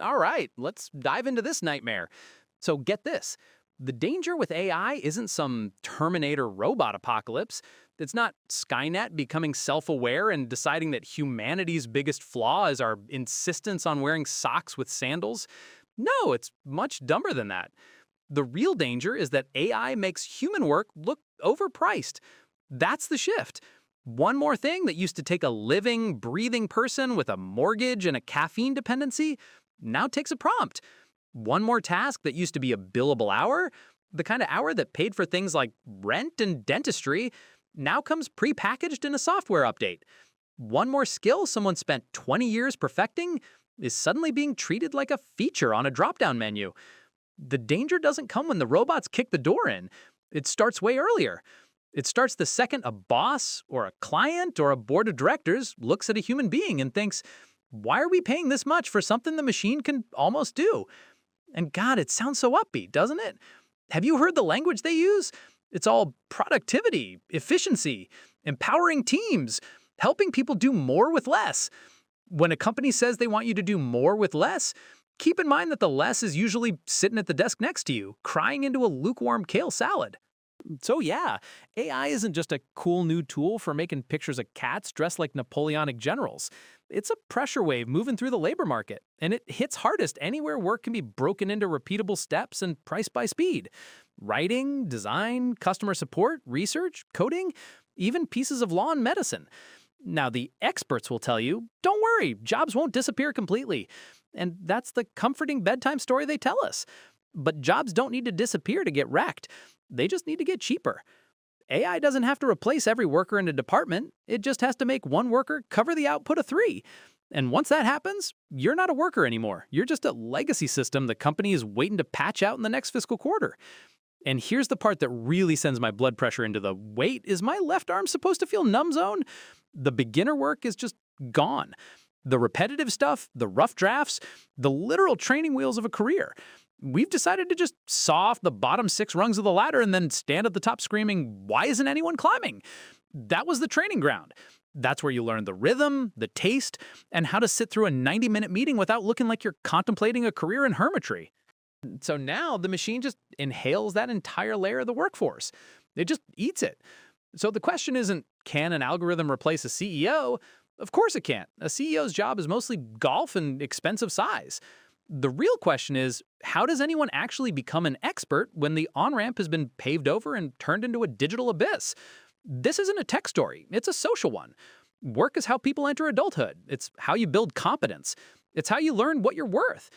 All right, let's dive into this nightmare. So, get this. The danger with AI isn't some Terminator robot apocalypse. It's not Skynet becoming self aware and deciding that humanity's biggest flaw is our insistence on wearing socks with sandals. No, it's much dumber than that. The real danger is that AI makes human work look overpriced. That's the shift. One more thing that used to take a living, breathing person with a mortgage and a caffeine dependency now takes a prompt. One more task that used to be a billable hour, the kind of hour that paid for things like rent and dentistry, now comes prepackaged in a software update. One more skill someone spent 20 years perfecting is suddenly being treated like a feature on a drop down menu. The danger doesn't come when the robots kick the door in. It starts way earlier. It starts the second a boss or a client or a board of directors looks at a human being and thinks, why are we paying this much for something the machine can almost do? And God, it sounds so upbeat, doesn't it? Have you heard the language they use? It's all productivity, efficiency, empowering teams, helping people do more with less. When a company says they want you to do more with less, keep in mind that the less is usually sitting at the desk next to you, crying into a lukewarm kale salad. So, yeah, AI isn't just a cool new tool for making pictures of cats dressed like Napoleonic generals. It's a pressure wave moving through the labor market, and it hits hardest anywhere work can be broken into repeatable steps and priced by speed. Writing, design, customer support, research, coding, even pieces of law and medicine. Now, the experts will tell you, don't worry, jobs won't disappear completely. And that's the comforting bedtime story they tell us. But jobs don't need to disappear to get wrecked. They just need to get cheaper. AI doesn't have to replace every worker in a department. It just has to make one worker cover the output of three. And once that happens, you're not a worker anymore. You're just a legacy system the company is waiting to patch out in the next fiscal quarter. And here's the part that really sends my blood pressure into the wait, is my left arm supposed to feel numb zone? The beginner work is just gone. The repetitive stuff, the rough drafts, the literal training wheels of a career. We've decided to just saw off the bottom 6 rungs of the ladder and then stand at the top screaming, why isn't anyone climbing? That was the training ground. That's where you learn the rhythm, the taste, and how to sit through a 90-minute meeting without looking like you're contemplating a career in hermitry. So now the machine just inhales that entire layer of the workforce. It just eats it. So the question isn't, can an algorithm replace a CEO? Of course it can't. A CEO's job is mostly golf and expensive size. The real question is, how does anyone actually become an expert when the on-ramp has been paved over and turned into a digital abyss? This isn't a tech story, it's a social one. Work is how people enter adulthood. It's how you build competence. It's how you learn what you're worth.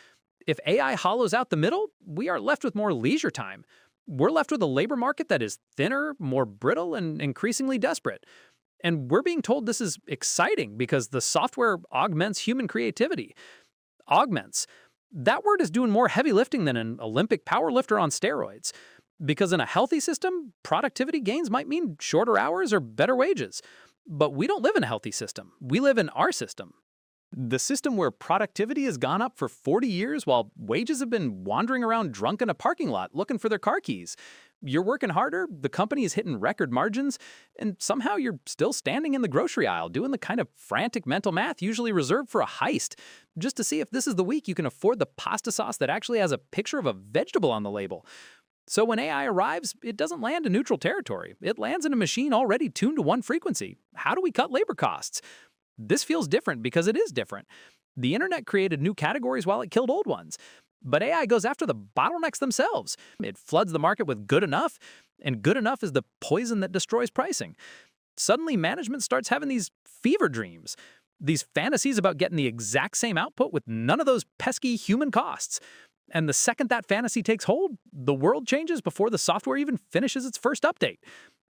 If AI hollows out the middle, we are left with more leisure time. We're left with a labor market that is thinner, more brittle, and increasingly desperate. And we're being told this is exciting because the software augments human creativity. Augments. That word is doing more heavy lifting than an Olympic powerlifter on steroids. Because in a healthy system, productivity gains might mean shorter hours or better wages. But we don't live in a healthy system. We live in our system. The system where productivity has gone up for 40 years while wages have been wandering around drunk in a parking lot looking for their car keys. You're working harder, the company is hitting record margins, and somehow you're still standing in the grocery aisle doing the kind of frantic mental math usually reserved for a heist, just to see if this is the week you can afford the pasta sauce that actually has a picture of a vegetable on the label. So when AI arrives, it doesn't land in neutral territory. It lands in a machine already tuned to one frequency. How do we cut labor costs? This feels different because it is different. The internet created new categories while it killed old ones. But AI goes after the bottlenecks themselves. It floods the market with good enough, and good enough is the poison that destroys pricing. Suddenly, management starts having these fever dreams, these fantasies about getting the exact same output with none of those pesky human costs. And the second that fantasy takes hold, the world changes before the software even finishes its first update.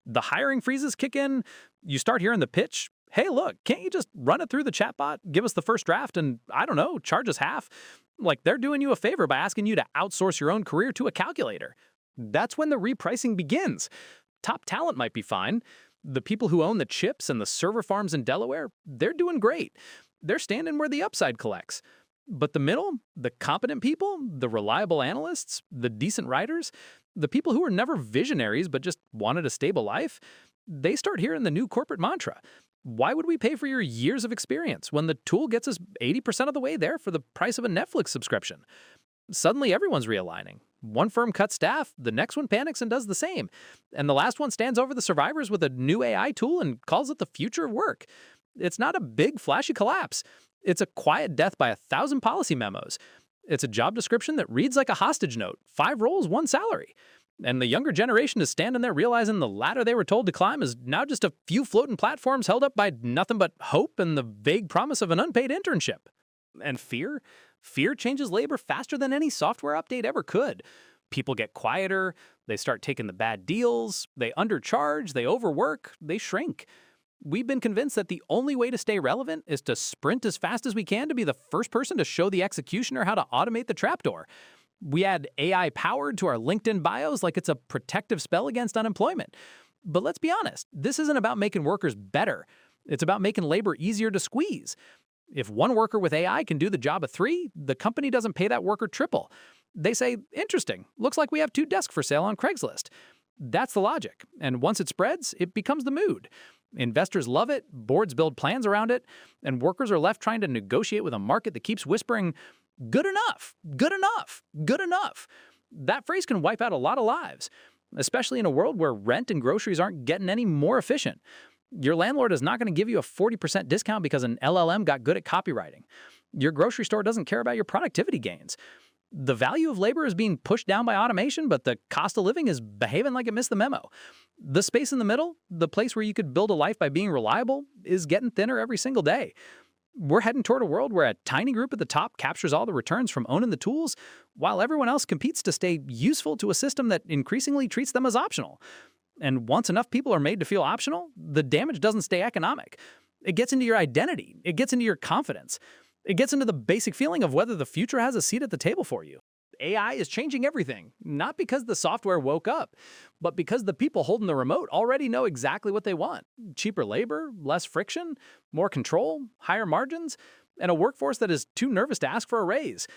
The hiring freezes kick in, you start hearing the pitch. Hey, look, can't you just run it through the chatbot, give us the first draft, and I don't know, charge us half? Like they're doing you a favor by asking you to outsource your own career to a calculator. That's when the repricing begins. Top talent might be fine. The people who own the chips and the server farms in Delaware, they're doing great. They're standing where the upside collects. But the middle, the competent people, the reliable analysts, the decent writers, the people who were never visionaries but just wanted a stable life, they start hearing the new corporate mantra. Why would we pay for your years of experience when the tool gets us 80% of the way there for the price of a Netflix subscription? Suddenly, everyone's realigning. One firm cuts staff, the next one panics and does the same. And the last one stands over the survivors with a new AI tool and calls it the future of work. It's not a big, flashy collapse. It's a quiet death by 1,000 policy memos. It's a job description that reads like a hostage note: 5 roles, 1 salary. And the younger generation is standing there realizing the ladder they were told to climb is now just a few floating platforms held up by nothing but hope and the vague promise of an unpaid internship. And fear? Fear changes labor faster than any software update ever could. People get quieter, they start taking the bad deals, they undercharge, they overwork, they shrink. We've been convinced that the only way to stay relevant is to sprint as fast as we can to be the first person to show the executioner how to automate the trapdoor. We add AI powered to our LinkedIn bios like it's a protective spell against unemployment. But let's be honest, this isn't about making workers better. It's about making labor easier to squeeze. If one worker with AI can do the job of 3, the company doesn't pay that worker triple. They say, interesting, looks like we have 2 desks for sale on Craigslist. That's the logic, and once it spreads, it becomes the mood. Investors love it, boards build plans around it, and workers are left trying to negotiate with a market that keeps whispering, good enough, good enough, good enough. That phrase can wipe out a lot of lives, especially in a world where rent and groceries aren't getting any more efficient. Your landlord is not going to give you a 40% discount because an LLM got good at copywriting. Your grocery store doesn't care about your productivity gains. The value of labor is being pushed down by automation, but the cost of living is behaving like it missed the memo. The space in the middle, the place where you could build a life by being reliable, is getting thinner every single day. We're heading toward a world where a tiny group at the top captures all the returns from owning the tools, while everyone else competes to stay useful to a system that increasingly treats them as optional. And once enough people are made to feel optional, the damage doesn't stay economic. It gets into your identity. It gets into your confidence. It gets into the basic feeling of whether the future has a seat at the table for you. AI is changing everything, not because the software woke up, but because the people holding the remote already know exactly what they want. Cheaper labor, less friction, more control, higher margins, and a workforce that is too nervous to ask for a raise.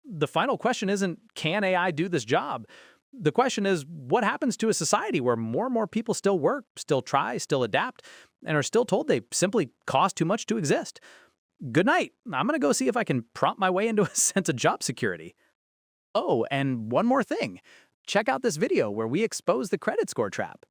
The final question isn't, can AI do this job? The question is, what happens to a society where more and more people still work, still try, still adapt, and are still told they simply cost too much to exist? Good night. I'm going to go see if I can prompt my way into a sense of job security. Oh, and one more thing. Check out this video where we expose the credit score trap.